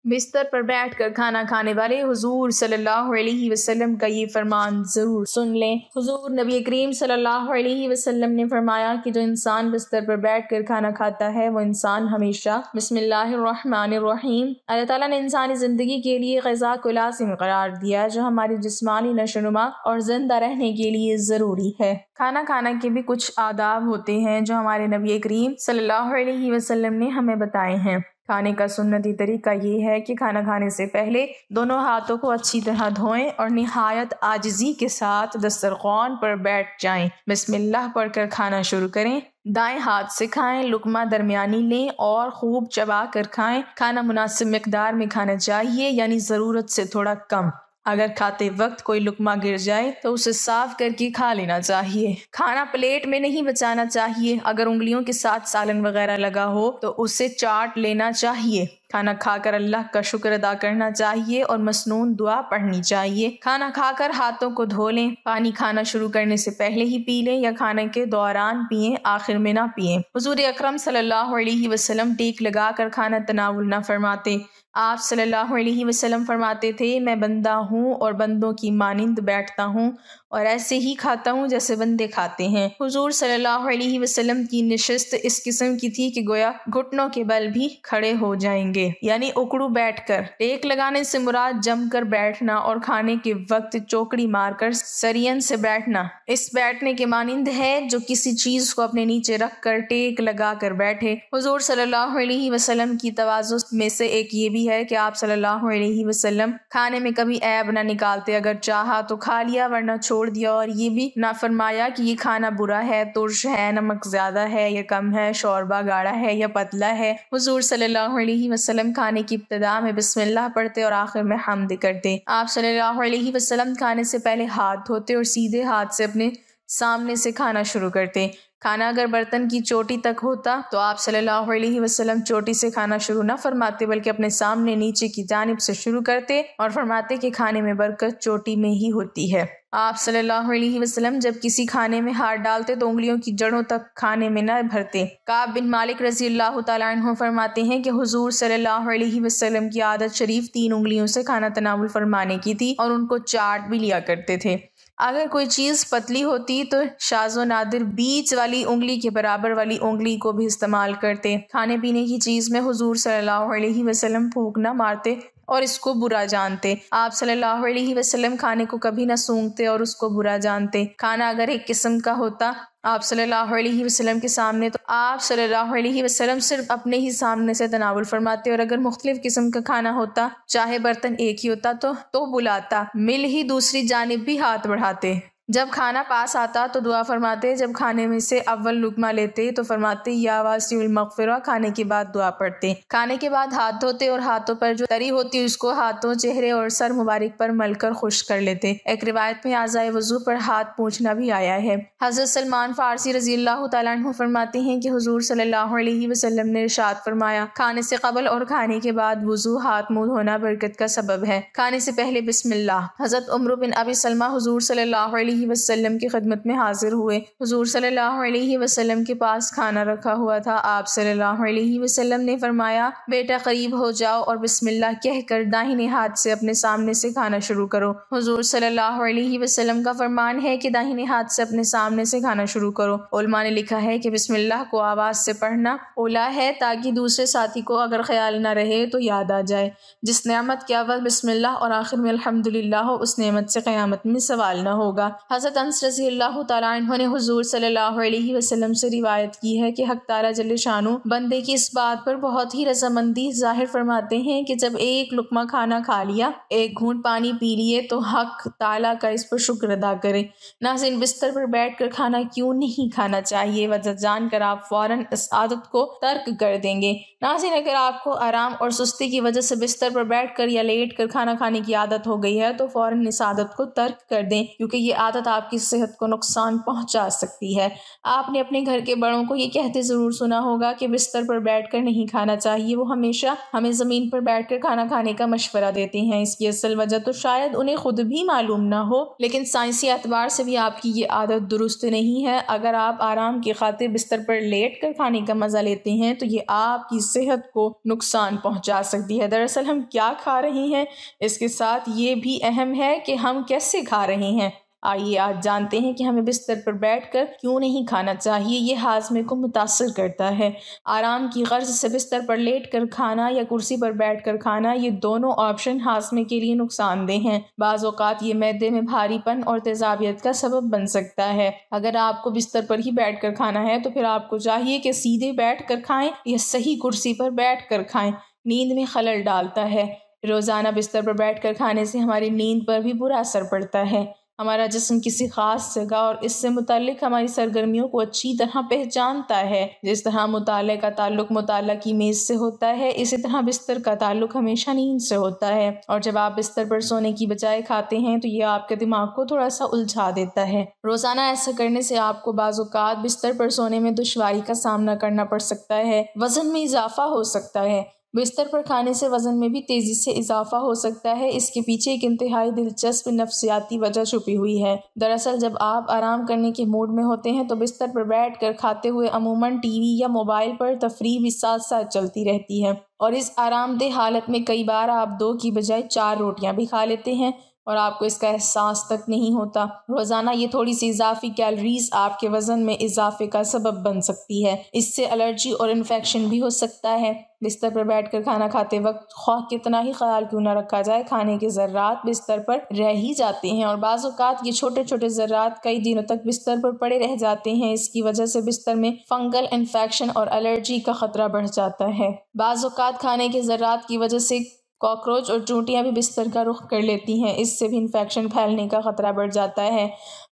بستر پر بیٹھ کر کھانا کھانے والے حضور صلی اللہ علیہ وسلم کا یہ فرمان ضرور سن لیں۔ حضور نبی کریم صلی اللہ علیہ وسلم نے فرمایا کہ جو انسان بستر پر بیٹھ کر کھانا کھاتا ہے وہ انسان ہمیشہ بسم اللہ الرحمن الرحیم۔ اللہ تعالیٰ نے انسانی زندگی کے لیے غذا کو لازم قرار دیا جو ہماری جسمانی نشوونما اور زندہ رہنے کے لیے ضروری ہے۔ کھانا کھانا کے بھی کچھ آداب ہوتے ہیں جو ہمارے نبی کریم صلی اللہ علیہ وسلم نے ہمیں بتائے ہیں۔ کھانے کا سنتی طریقہ یہ ہے کہ کھانا کھانے سے پہلے دونوں ہاتھوں کو اچھی طرح دھوئیں اور نہایت عاجزی کے ساتھ دسترخوان پر بیٹھ جائیں۔ بسم اللہ پڑھ کر کھانا شروع کریں۔ دائیں ہاتھ سے کھائیں، لقمہ درمیانی لیں اور خوب چبا کر کھائیں۔ کھانا مناسب مقدار میں کھانا چاہیے، یعنی ضرورت سے تھوڑا کم۔ اگر کھاتے وقت کوئی لقمہ گر جائے تو اسے صاف کر کے کھا لینا چاہیے۔ کھانا پلیٹ میں نہیں بچانا چاہیے۔ اگر انگلیوں کے ساتھ سالن وغیرہ لگا ہو تو اسے چاٹ لینا چاہیے۔ کھانا کھا کر اللہ کا شکر ادا کرنا چاہیے اور مسنون دعا پڑھنی چاہیے۔ کھانا کھا کر ہاتھوں کو دھو لیں۔ پانی کھانا شروع کرنے سے پہلے ہی پی لیں یا کھانے کے دوران پئیں، آخر میں نہ پئیں۔ حضور اکرم صلی اللہ علیہ وسلم ٹیک لگا کر کھانا تناول نہ فرماتے۔ آپ صلی اللہ علیہ وسلم فرماتے تھے، میں بندہ ہوں اور بندوں کی مانند بیٹھتا ہوں اور ایسے ہی کھاتا ہوں جیسے بندے کھاتے ہیں۔ حضور صلی اللہ علیہ وسلم کی نشست اس قسم کی تھی کہ گویا گھٹنوں کے بل بھی کھڑے ہو جائیں گے، یعنی اکڑو بیٹھ کر۔ ٹیک لگانے سے مراد جم کر بیٹھنا اور کھانے کے وقت چوکڑی مار کر سرین سے بیٹھنا اس بیٹھنے کے مانند ہے جو کسی چیز کو اپنے نیچے رکھ کر ٹیک لگا کر بیٹھے۔ حضور صلی اللہ علیہ وسلم کی تواضع میں سے ایک یہ بھی ہے کہ آپ صلی اللہ علیہ وسلم کھانے میں کبھی عیب نہ نکالتے۔ اگر چاہا تو کھا لیا ورنہ چھوڑ دیا، اور یہ بھی نہ فرمایا کہ یہ کھانا برا ہے، ترش ہے، نمک زیادہ ہے یا کم ہے، شوربہ گاڑھا ہے یا پتلا ہے۔ حضور صلی اللہ علیہ وسلم کھانے کی ابتدا میں بسم اللہ پڑھتے اور آخر میں حمد کرتے۔ آپ صلی اللہ علیہ وسلم کھانے سے پہلے ہاتھ دھوتے اور سیدھے ہاتھ سے اپنے سامنے سے کھانا شروع کرتے۔ کھانا اگر برتن کی چوٹی تک ہوتا تو آپ صلی اللہ علیہ وسلم چوٹی سے کھانا شروع نہ فرماتے بلکہ اپنے سامنے نیچے کی جانب سے شروع کرتے اور فرماتے کہ کھانے میں برکت چوٹی میں ہی ہوتی ہے۔ آپ صلی اللہ علیہ وسلم جب کسی کھانے میں ہاتھ ڈالتے تو انگلیوں کی جڑوں تک کھانے میں نہ بھرتے۔ کعب بن مالک رضی اللہ تعالیٰ عنہ فرماتے ہیں کہ حضور صلی اللہ علیہ وسلم کی عادت شریف 3 انگلیوں سے کھانا تناول فرمانے کی تھی اور ان کو چاٹ بھی لیا کرتے تھے۔ اگر کوئی چیز پتلی ہوتی تو شاذ و نادر بیچ والی انگلی کے برابر والی انگلی کو بھی استعمال کرتے۔ کھانے پینے کی چیز میں حضور صلی اللہ علیہ وسلم پھونک نہ مارتے اور اس کو برا جانتے۔ آپ صلی اللہ علیہ وسلم کھانے کو کبھی نہ سونگھتے اور اس کو برا جانتے۔ کھانا اگر ایک قسم کا ہوتا آپ صلی اللہ علیہ وسلم کے سامنے تو آپ صلی اللہ علیہ وسلم صرف اپنے ہی سامنے سے تناول فرماتے، اور اگر مختلف قسم کا کھانا ہوتا چاہے برتن ایک ہی ہوتا تو بلاتا مل ہی دوسری جانب بھی ہاتھ بڑھاتے۔ جب کھانا پاس آتا تو دعا فرماتے۔ جب کھانے میں سے اول لقمہ لیتے تو فرماتے یا واسع المغفرہ، کھانے کے بعد دعا پڑھتے۔ کھانے کے بعد ہاتھ دھوتے اور ہاتھوں پر جو تری ہوتی اس کو ہاتھوں، چہرے اور سر مبارک پر مل کر خشک کر لیتے۔ ایک روایت میں اعضائے وضو پر ہاتھ پوچھنا بھی آیا ہے۔ حضرت سلمان فارسی رضی اللہ تعالیٰ عنہ فرماتے ہیں کہ حضور صلی اللہ علیہ وسلم نے ارشاد فرمایا، کھانے سے قبل اور کھانے کے بعد وضو، ہاتھ منہ دھونا برکت کا سبب ہے۔ کھانے سے پہلے بسم اللہ۔ حضرت عمرو بن ابی سلمہ حضور صلی اللہ علیہ وسلم کی خدمت میں حاضر ہوئے۔ حضور صلی اللہ علیہ وسلم کے پاس کھانا رکھا ہوا تھا۔ آپ صلی اللہ علیہ وسلم نے فرمایا، بیٹا قریب ہو جاؤ اور بسم اللہ کہہ کر داہنے ہاتھ سے اپنے سامنے سے کھانا شروع کرو۔ حضور صلی اللہ علیہ وسلم کا فرمان ہے کہ داہنے ہاتھ سے اپنے سامنے سے کھانا شروع کرو۔ علماء نے لکھا ہے کہ بسم اللہ کو آواز سے پڑھنا اولا ہے تاکہ دوسرے ساتھی کو اگر خیال نہ رہے تو یاد آ جائے۔ جس نعمت کے اول بسم اللہ اور آخر میں الحمدللہ ہو اس نعمت سے قیامت میں سوال نہ ہوگا۔ حضرت انس رضی اللہ تعالیٰ عنہ نے حضور صلی اللہ علیہ وسلم سے روایت کی ہے کہ حق تعالیٰ جل شانہ بندے کی اس بات پر بہت ہی رضامندی ظاہر فرماتے ہیں کہ جب ایک لقمہ کھانا کھا لیا، ایک گھونٹ پانی پی لیے تو حق تعالیٰ کا اس پر شکر ادا کرے۔ ناظرین، بستر پر بیٹھ کر کھانا کیوں نہیں کھانا چاہیے، وجہ جان کر آپ فوراً اس عادت کو ترک کر دیں گے۔ ناظرین، اگر آپ کو آرام اور سستی کی وجہ سے بستر پر بیٹھ کر یا لیٹ کر کھانا کھانے کی عادت ہو گئی ہے تو فوراً اس عادت کو ترک کر دیں، کیونکہ یہ عادت عادت آپ کی صحت کو نقصان پہنچا سکتی ہے۔ آپ نے اپنے گھر کے بڑوں کو یہ کہتے ضرور سنا ہوگا کہ بستر پر بیٹھ کر نہیں کھانا چاہیے، وہ ہمیشہ ہمیں زمین پر بیٹھ کر کھانا کھانے کا مشورہ دیتے ہیں۔ اس کی اصل وجہ تو شاید انہیں خود بھی معلوم نہ ہو، لیکن سائنسی اعتبار سے بھی آپ کی یہ عادت درست نہیں ہے۔ اگر آپ آرام کی خاطر بستر پر لیٹ کر کھانے کا مزہ لیتے ہیں تو یہ آپ کی صحت کو نقصان پہنچا سکتی ہے۔ دراصل ہم کیا کھا رہے ہیں، اس کے ساتھ یہ بھی اہم ہے کہ ہم کیسے کھا رہے ہیں۔ آئیے آج جانتے ہیں کہ ہمیں بستر پر بیٹھ کر کیوں نہیں کھانا چاہیے۔ یہ ہاضمے کو متاثر کرتا ہے۔ آرام کی غرض سے بستر پر لیٹ کر کھانا یا کرسی پر بیٹھ کر کھانا، یہ دونوں آپشن ہاضمے کے لیے نقصان دہ ہیں۔ بعض اوقات یہ معدے میں بھاری پن اور تیزابیت کا سبب بن سکتا ہے۔ اگر آپ کو بستر پر ہی بیٹھ کر کھانا ہے تو پھر آپ کو چاہیے کہ سیدھے بیٹھ کر کھائیں یا صحیح کرسی پر بیٹھ کر کھائیں۔ نیند میں خلل ڈالتا ہے۔ روزانہ بستر پر بیٹھ کر کھانے سے ہماری نیند پر بھی برا اثر پڑتا ہے۔ ہمارا جسم کسی خاص جگہ اور اس سے متعلق ہماری سرگرمیوں کو اچھی طرح پہچانتا ہے۔ جس طرح مطالعے کا تعلق مطالعہ کی میز سے ہوتا ہے، اسی طرح بستر کا تعلق ہمیشہ نیند سے ہوتا ہے، اور جب آپ بستر پر سونے کی بجائے کھاتے ہیں تو یہ آپ کے دماغ کو تھوڑا سا الجھا دیتا ہے۔ روزانہ ایسا کرنے سے آپ کو بعض اوقات بستر پر سونے میں دشواری کا سامنا کرنا پڑ سکتا ہے، وزن میں اضافہ ہو سکتا ہے۔ بستر پر کھانے سے وزن میں بھی تیزی سے اضافہ ہو سکتا ہے۔ اس کے پیچھے ایک انتہائی دلچسپ نفسیاتی وجہ چھپی ہوئی ہے۔ دراصل جب آپ آرام کرنے کے موڈ میں ہوتے ہیں تو بستر پر بیٹھ کر کھاتے ہوئے عموماً ٹی وی یا موبائل پر تفریح بھی ساتھ ساتھ چلتی رہتی ہے، اور اس آرام دہ حالت میں کئی بار آپ 2 کی بجائے 4 روٹیاں بھی کھا لیتے ہیں اور آپ کو اس کا احساس تک نہیں ہوتا۔ روزانہ یہ تھوڑی سی اضافی کیلوریز آپ کے وزن میں اضافے کا سبب بن سکتی ہے۔ اس سے الرجی اور انفیکشن بھی ہو سکتا ہے۔ بستر پر بیٹھ کر کھانا کھاتے وقت خواہ کتنا ہی خیال کیوں نہ رکھا جائے، کھانے کے ذرات بستر پر رہ ہی جاتے ہیں، اور بعض اوقات یہ چھوٹے چھوٹے ذرات کئی دنوں تک بستر پر پڑے رہ جاتے ہیں۔ اس کی وجہ سے بستر میں فنگل انفیکشن اور الرجی کا خطرہ بڑھ جاتا ہے۔ بعض اوقات کھانے کے ذرات کی وجہ سے کاکروچ اور چونٹیاں بھی بستر کا رخ کر لیتی ہیں، اس سے بھی انفیکشن پھیلنے کا خطرہ بڑھ جاتا ہے۔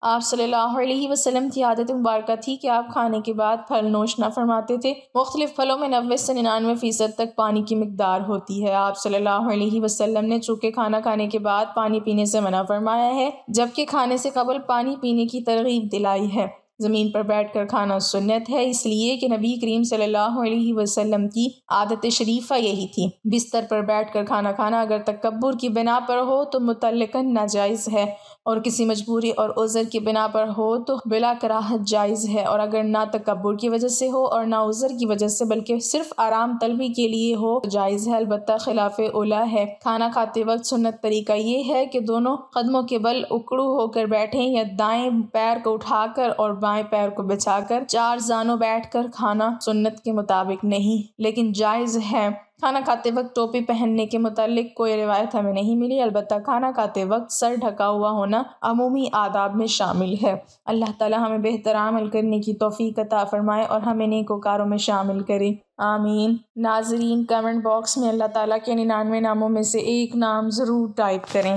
آپ صلی اللہ علیہ وسلم کی عادت مبارکہ تھی کہ آپ کھانے کے بعد پھل نوش نہ فرماتے تھے۔ مختلف پھلوں میں 90 سے 99% تک پانی کی مقدار ہوتی ہے۔ آپ صلی اللہ علیہ وسلم نے چونکہ کھانا کھانے کے بعد پانی پینے سے منع فرمایا ہے، جبکہ کھانے سے قبل پانی پینے کی ترغیب دلائی ہے۔ زمین پر بیٹھ کر کھانا سنت ہے، اس لیے کہ نبی کریم صلی اللہ علیہ وسلم کی عادت شریفہ یہی تھی۔ بستر پر بیٹھ کر کھانا کھانا اگر تکبر کی بنا پر ہو تو مطلقاً ناجائز ہے، اور کسی مجبوری اور عذر کی بنا پر ہو تو بلا کراہت جائز ہے، اور اگر نہ تکبر کی وجہ سے ہو اور نہ عذر کی وجہ سے بلکہ صرف آرام طلبی کے لیے ہو تو جائز ہے، البتہ خلاف اولیٰ ہے۔ کھانا کھاتے وقت سنت طریقہ یہ ہے کہ دونوں قدموں کے بل اکڑو ہو کر بیٹھیں، یا دائیں پیر کو اٹھا کر اور بائیں پیر کو بچھا کر 4 زانوں بیٹھ کر کھانا سنت کے مطابق نہیں لیکن جائز ہے۔ کھانا کھاتے وقت ٹوپی پہننے کے متعلق کوئی روایت ہمیں نہیں ملی، البتہ کھانا کھاتے وقت سر ڈھکا ہوا ہونا عمومی آداب میں شامل ہے۔ اللہ تعالی ہمیں بہتر عمل کرنے کی توفیق عطا فرمائے اور ہمیں نیکوکاروں میں شامل کرے، آمین۔ ناظرین، کمنٹ باکس میں اللہ تعالیٰ کے 99 ناموں میں سے ایک نام ضرور ٹائپ کریں۔